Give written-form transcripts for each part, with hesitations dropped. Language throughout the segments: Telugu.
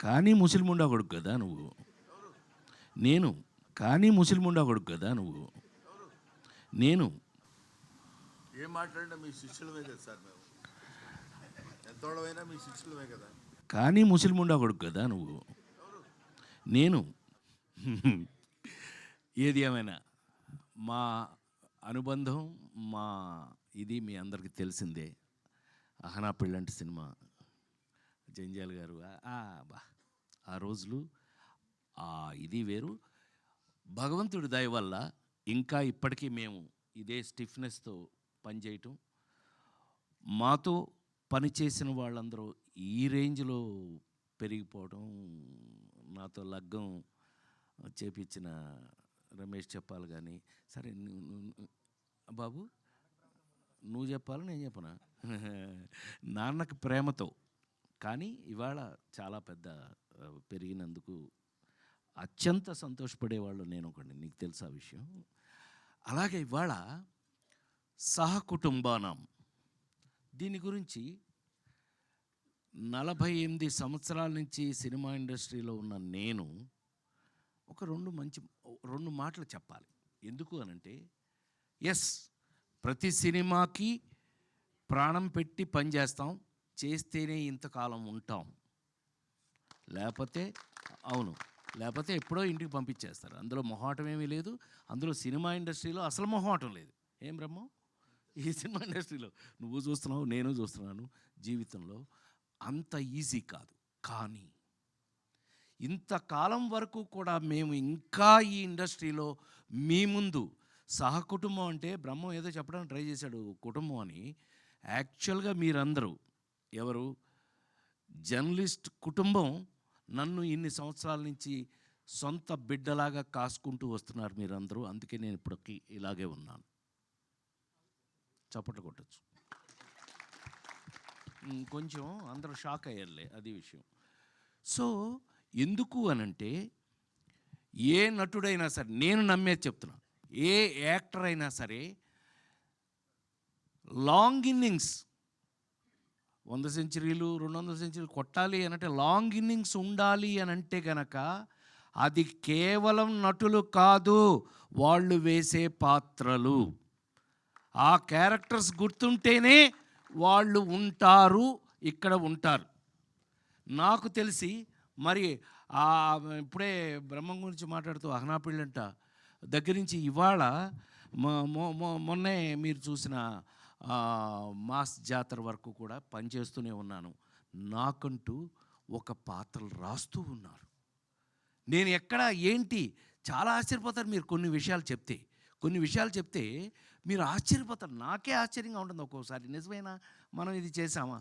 కానీ ముసిలిముండా కొడుకు కదా నువ్వు. నేను కానీ ముసిలిముండా కొడుకు కదా నువ్వు. నేను ఏం మాట్లాడినా మీ శిష్యులమే కదా సార్. మేము ఎంతోడమైనా మీ శిష్యులమే కదా. కానీ ముసిలిముండా కొడుకు కదా నువ్వు. నేను ఏది ఏమైనా మా అనుబంధం మా ఇది మీ అందరికీ తెలిసిందే. అహనా పెళ్ళంటి సినిమా జంజాల్ గారు బా ఆ రోజులు ఇది వేరు. భగవంతుడి దయ వల్ల ఇంకా ఇప్పటికీ మేము ఇదే స్టిఫ్నెస్తో పనిచేయటం, మాతో పనిచేసిన వాళ్ళందరూ ఈ రేంజ్లో పెరిగిపోవడం, నాతో లగ్గం చేపించిన రమేష్ చెప్పాలి కానీ, సరే బాబు నువ్వు చెప్పాలి నేను చెప్పనా? నాన్నకి ప్రేమతో కానీ ఇవాళ చాలా పెద్ద పెరిగినందుకు అత్యంత సంతోషపడేవాళ్ళు నేను ఒకటి, నీకు తెలుసా విషయం. అలాగే ఇవాళ సహకుటుంబానం దీని గురించి 48 సంవత్సరాల నుంచి సినిమా ఇండస్ట్రీలో ఉన్న నేను ఒక రెండు మాటలు చెప్పాలి. ఎందుకు అనంటే, ఎస్, ప్రతి సినిమాకి ప్రాణం పెట్టి పనిచేస్తాం, చేస్తేనే ఇంతకాలం ఉంటాం, లేకపోతే లేకపోతే ఎప్పుడో ఇంటికి పంపించేస్తారు. అందులో మొహాటం ఏమీ లేదు. అందులో సినిమా ఇండస్ట్రీలో అసలు మొహాటం లేదు. ఏం బ్రహ్మం, ఈ సినిమా ఇండస్ట్రీలో నువ్వు చూస్తున్నావు, నేను చూస్తున్నాను, జీవితంలో అంత ఈజీ కాదు. కానీ ఇంతకాలం వరకు కూడా మేము ఇంకా ఈ ఇండస్ట్రీలో మీ ముందు సహకుటుంబం అంటే బ్రహ్మం ఏదో చెప్పడానికి ట్రై చేశాడు కుటుంబం అని. యాక్చువల్గా మీరందరూ ఎవరు జర్నలిస్ట్ కుటుంబం నన్ను ఇన్ని సంవత్సరాల నుంచి సొంత బిడ్డలాగా కాసుకుంటూ వస్తున్నారు మీరందరూ. అందుకే నేను ఇప్పటికీ ఇలాగే ఉన్నాను. చప్పట్లు కొట్టచ్చు. కొంచెం అందరూ షాక్ అయ్యారులే, అది విషయం. సో ఎందుకు అనంటే, ఏ నటుడైనా సరే, నేను నమ్మేది చెప్తున్నా, ఏ యాక్టర్ అయినా సరే లాంగ్ ఇన్నింగ్స్ 100 సెంచరీలు 200 సెంచరీలు కొట్టాలి అనంటే లాంగ్ ఇన్నింగ్స్ ఉండాలి అనంటే గనక అది కేవలం నటులు కాదు, వాళ్ళు వేసే పాత్రలు, ఆ క్యారెక్టర్స్ గుర్తుంటేనే వాళ్ళు ఉంటారు, ఇక్కడ ఉంటారు. నాకు తెలిసి మరి ఇప్పుడే బ్రహ్మం గురించి మాట్లాడుతూ అహనా పెళ్ళంట దగ్గర నుంచి ఇవాళ మొన్నే మీరు చూసిన మాస్ జాతర వరకు కూడా పనిచేస్తూనే ఉన్నాను. నాకంటూ ఒక పాత్రలు రాస్తూ ఉన్నారు. నేను ఎక్కడ ఏంటి చాలా ఆశ్చర్యపోతారు మీరు కొన్ని విషయాలు చెప్తే మీరు ఆశ్చర్యపోతారు. నాకే ఆశ్చర్యంగా ఉంటుంది ఒక్కోసారి. నిజమేనా, మనం ఇది చేసామా?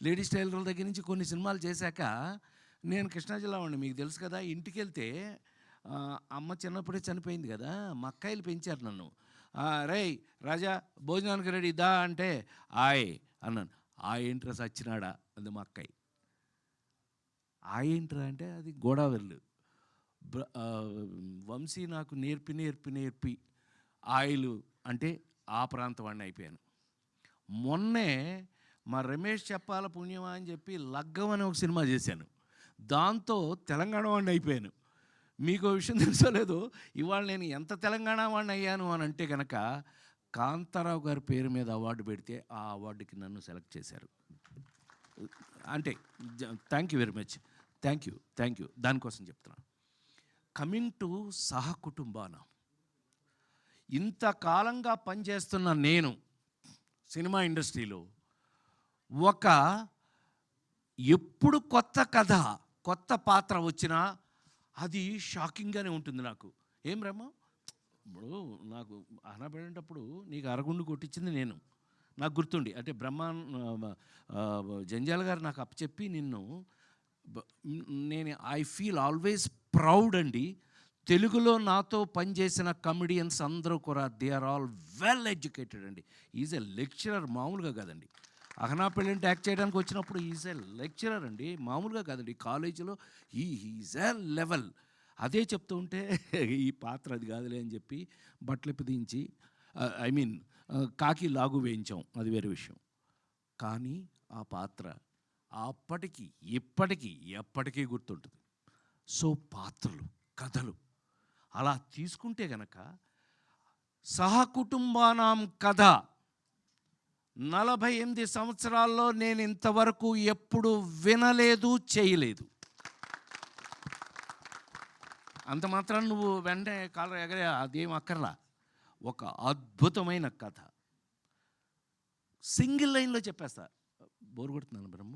లేడీస్ టైలర్ల దగ్గర నుంచి కొన్ని సినిమాలు చేశాక, నేను కృష్ణా జిల్లా వాడిని, మీకు తెలుసు కదా. ఇంటికి వెళ్తే అమ్మ చిన్నప్పుడే చనిపోయింది కదా, మా అక్కాయిలు పెంచారు నన్ను. రేయ్ రాజా భోజనానికి రెడీ దా అంటే ఆయ్ అన్నాను. ఏంట్రా సచ్చినాడా అంది మా అక్కాయి. ఏంట్రా అంటే అది గోదావరిలు. వంశీ నాకు నేర్పి ఆయిలు అంటే ఆ ప్రాంతం వాడిని అయిపోయాను. మొన్నే మా రమేష్ చెప్పాల పుణ్యమా అని చెప్పి లగ్గం అని ఒక సినిమా చేశాను, దాంతో తెలంగాణ వాడిని అయిపోయాను. మీకు విషయం తెలుసో లేదో, ఇవాళ నేను ఎంత తెలంగాణ వాడిని అయ్యాను అని అంటే కనుక, కాంతారావు గారి పేరు మీద అవార్డు పెడితే ఆ అవార్డుకి నన్ను సెలెక్ట్ చేశారు. అంటే thank you very much, thank you. దానికోసం చెప్తున్నాను. కమింగ్ టు సహకుటుంబాన, ఇంతకాలంగా పనిచేస్తున్న నేను సినిమా ఇండస్ట్రీలో ఎప్పుడు కొత్త కథ కొత్త పాత్ర వచ్చినా అది షాకింగ్గానే ఉంటుంది నాకు. ఏం బ్రహ్మ, ఇప్పుడు నాకు అనబడేటప్పుడు నీకు అరగుండు కొట్టించింది నేను, నాకు గుర్తుండి. అంటే జంజాల గారు నాకు అప్పచెప్పి ఐ ఫీల్ ఆల్వేస్ ప్రౌడ్ అండి. తెలుగులో నాతో పనిచేసిన కమెడియన్స్ అందరూ కూడా they are all well educated అండి. ఈజ్ ఎ లెక్చరర్, మామూలుగా కాదండి. అహనా పెళ్ళంటే యాక్ట్ చేయడానికి వచ్చినప్పుడు ఈజ్ ఎ లెక్చరర్ అండి, మామూలుగా కాదండి. కాలేజీలో ఈజ్ ఎ లెవెల్. అదే చెప్తూ ఉంటే ఈ పాత్ర అది కాదులే అని చెప్పి బట్టలు పిదించి కాకి లాగు వేయించాం, అది వేరే విషయం. కానీ ఆ పాత్ర అప్పటికి ఇప్పటికీ ఎప్పటికీ గుర్తుంటుంది. సో పాత్రలు, కథలు అలా తీసుకుంటే గనక సహకుటుంబానాం కథ 48 సంవత్సరాల్లో నేను ఇంతవరకు ఎప్పుడు వినలేదు, చేయలేదు. అంత మాత్రం నువ్వు వెంటనే కాలర్ ఎగరే అదేం అక్కర్లా. ఒక అద్భుతమైన కథ సింగిల్ లైన్లో చెప్పేస్తా. బోరు కొడుతున్నాను బ్రహ్మ,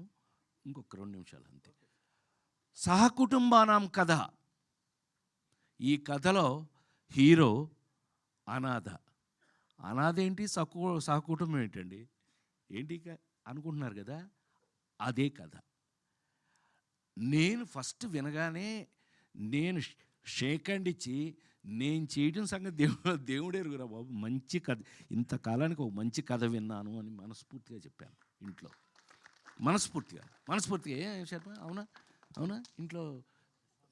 ఇంకొక 2 నిమిషాలు అంతే. సహకుటుంబానాం కథ. ఈ కథలో హీరో అనాథ. అనాథ ఏంటి, సహకుటుంబం ఏంటండి, ఏంటి అనుకుంటున్నారు కదా, అదే కథ. నేను ఫస్ట్ వినగానే నేను షేక్ హ్యాండ్ ఇచ్చి నేను చేయడం సంగతి దేవుడే ఎరుగురా బాబు, మంచి కథ, ఇంతకాలానికి ఒక మంచి కథ విన్నాను అని మనస్ఫూర్తిగా చెప్పాను ఇంట్లో. మనస్ఫూర్తిగా ఏం శర్మ, అవునా అవునా ఇంట్లో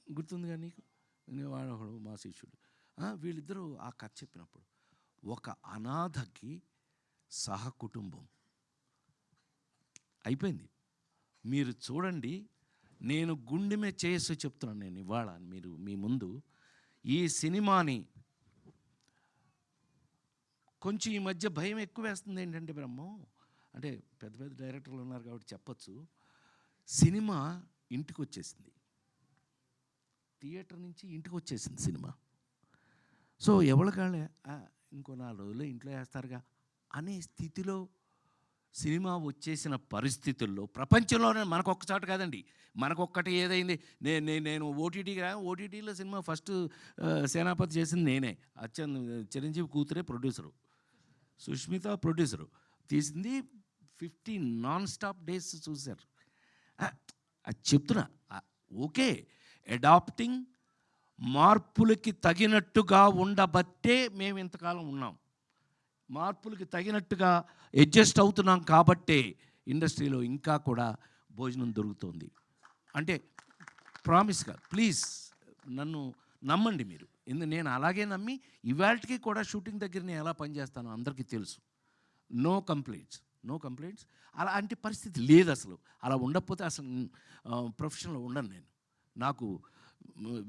గుర్తుందిగా నీకు, వాడు మా శిష్యుడు. వీళ్ళిద్దరూ ఆ కథ చెప్పినప్పుడు ఒక అనాథకి సహకుటుంబం అయిపోయింది. మీరు చూడండి, నేను గుండె మీద చేసి చెప్తున్నాను నేను ఇవాళ మీరు మీ ముందు. ఈ సినిమాని కొంచెం ఈ మధ్య భయం ఎక్కువ వేస్తుంది. ఏంటంటే బ్రహ్మం, అంటే పెద్ద పెద్ద డైరెక్టర్లు ఉన్నారు కాబట్టి చెప్పచ్చు, సినిమా ఇంటికి వచ్చేసింది, థియేటర్ నుంచి ఇంటికి వచ్చేసింది సినిమా. సో ఎవరికాళ్ళే ఇంకో 4 రోజులు ఇంట్లో వేస్తారుగా అనే స్థితిలో సినిమా వచ్చేసిన పరిస్థితుల్లో ప్రపంచంలోనే మనకొక్కచాటు కాదండి, మనకొక్కటి ఏదైంది, నేను ఓటీటీలో సినిమా ఫస్ట్ సేనాపతి చేసింది నేనే. చిరంజీవి కూతురే ప్రొడ్యూసరు, సుష్మిత ప్రొడ్యూసరు, తీసింది 50 నాన్ స్టాప్ డేస్ చూశారు. అది చెప్తున్నా. ఓకే, అడాప్టింగ్, మార్పులకి తగినట్టుగా ఉండబట్టే మేము ఇంతకాలం ఉన్నాం. మార్పులకి తగినట్టుగా అడ్జస్ట్ అవుతున్నాం కాబట్టే ఇండస్ట్రీలో ఇంకా కూడా భోజనం దొరుకుతుంది. అంటే ప్రామిస్గా ప్లీజ్ నన్ను నమ్మండి మీరు. నేను అలాగే నమ్మి ఇవాళకి కూడా షూటింగ్ దగ్గర నేను ఎలా పనిచేస్తానో అందరికీ తెలుసు. No complaints. అలాంటి పరిస్థితి లేదు అసలు. అలా ఉండకపోతే అసలు ప్రొఫెషన్లో ఉండను నేను. నాకు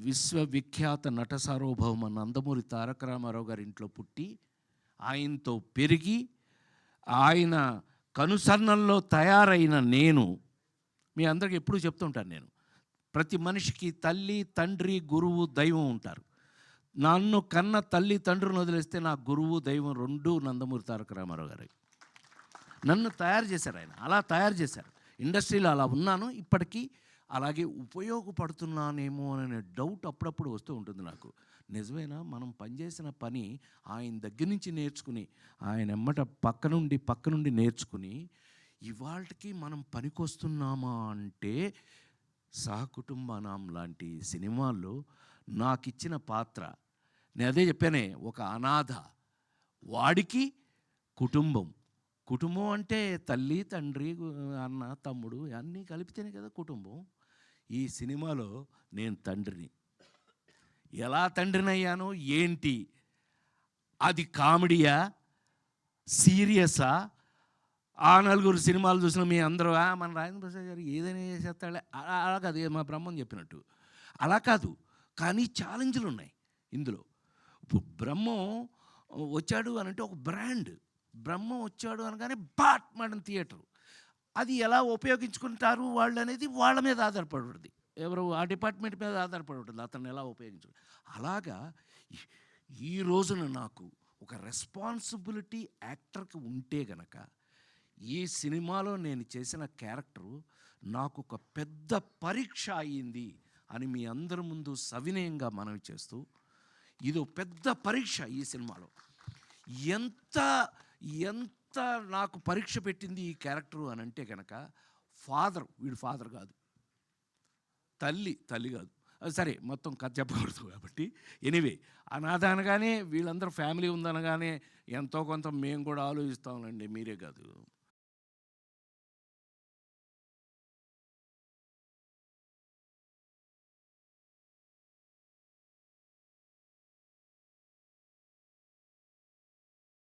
విశ్వవిఖ్యాత నట సార్వభౌమ నందమూరి తారక రామారావు గారి ఇంట్లో పుట్టి, ఆయనతో పెరిగి, ఆయన కనుసన్నల్లో తయారైన నేను మీ అందరికీ ఎప్పుడూ చెప్తుంటాను, నేను ప్రతి మనిషికి తల్లి, తండ్రి, గురువు, దైవం ఉంటారు. నన్ను కన్న తల్లి తండ్రిని వదిలేస్తే నా గురువు, దైవం 2 నందమూరి తారక రామారావు గారు. నన్ను తయారు చేశారు ఆయన, అలా తయారు చేశారు. ఇండస్ట్రీలో అలా ఉన్నాను, ఇప్పటికీ అలాగే ఉపయోగపడుతున్నానేమో అనే డౌట్ అప్పుడప్పుడు వస్తూ ఉంటుంది నాకు. నిజమేనా, మనం పనిచేసిన పని ఆయన దగ్గర నుంచి నేర్చుకుని, ఆయన ఎమ్మట పక్క నుండి నేర్చుకుని ఇవాళకి మనం పనికొస్తున్నామా అంటే సహకుటుంబానాం లాంటి సినిమాల్లో నాకు ఇచ్చిన పాత్ర, నేను అదే చెప్పానే, ఒక అనాథ, వాడికి కుటుంబం అంటే తల్లి, తండ్రి, అన్న, తమ్ముడు అన్నీ కలిపితేనే కదా కుటుంబం. ఈ సినిమాలో నేను తండ్రిని. ఎలా తండ్రిని అయ్యాను ఏంటి, అది కామెడీయా, సీరియసా? ఆ 4 సినిమాలు చూసిన మీ అందరూ మన రాజేంద్ర ప్రసాద్ గారు ఏదైనా చేస్తాడే, అలా కాదు, మా బ్రహ్మం చెప్పినట్టు అలా కాదు. కానీ ఛాలెంజ్లు ఉన్నాయి ఇందులో. ఇప్పుడు బ్రహ్మం వచ్చాడు అని అంటే ఒక బ్రాండ్. బ్రహ్మం వచ్చాడు అనగానే బాట్ మేడం థియేటరు, అది ఎలా ఉపయోగించుకుంటారు వాళ్ళు అనేది వాళ్ళ మీద ఆధారపడి ఉంటుంది, ఎవరు ఆ డిపార్ట్మెంట్ మీద ఆధారపడి ఉంటుంది, అతను ఎలా ఉపయోగించు. అలాగా ఈ రోజున నాకు ఒక రెస్పాన్సిబిలిటీ యాక్టర్కి ఉంటే గనక, ఈ సినిమాలో నేను చేసిన క్యారెక్టరు నాకు ఒక పెద్ద పరీక్ష అయ్యింది అని మీ అందరి ముందు సవినయంగా మనవి చేస్తూ, ఇది ఒక పెద్ద పరీక్ష ఈ సినిమాలో. ఎంత నాకు పరీక్ష పెట్టింది ఈ క్యారెక్టరు అని అంటే కనుక, వీడు ఫాదర్ కాదు, తల్లి కాదు, సరే మొత్తం కథ చెప్పకూడదు కాబట్టి. ఎనీవే, అనాథ అనగానే వీళ్ళందరూ ఫ్యామిలీ ఉందనగానే ఎంతో కొంత మేము కూడా ఆలోచిస్తామండి, మీరే కాదు.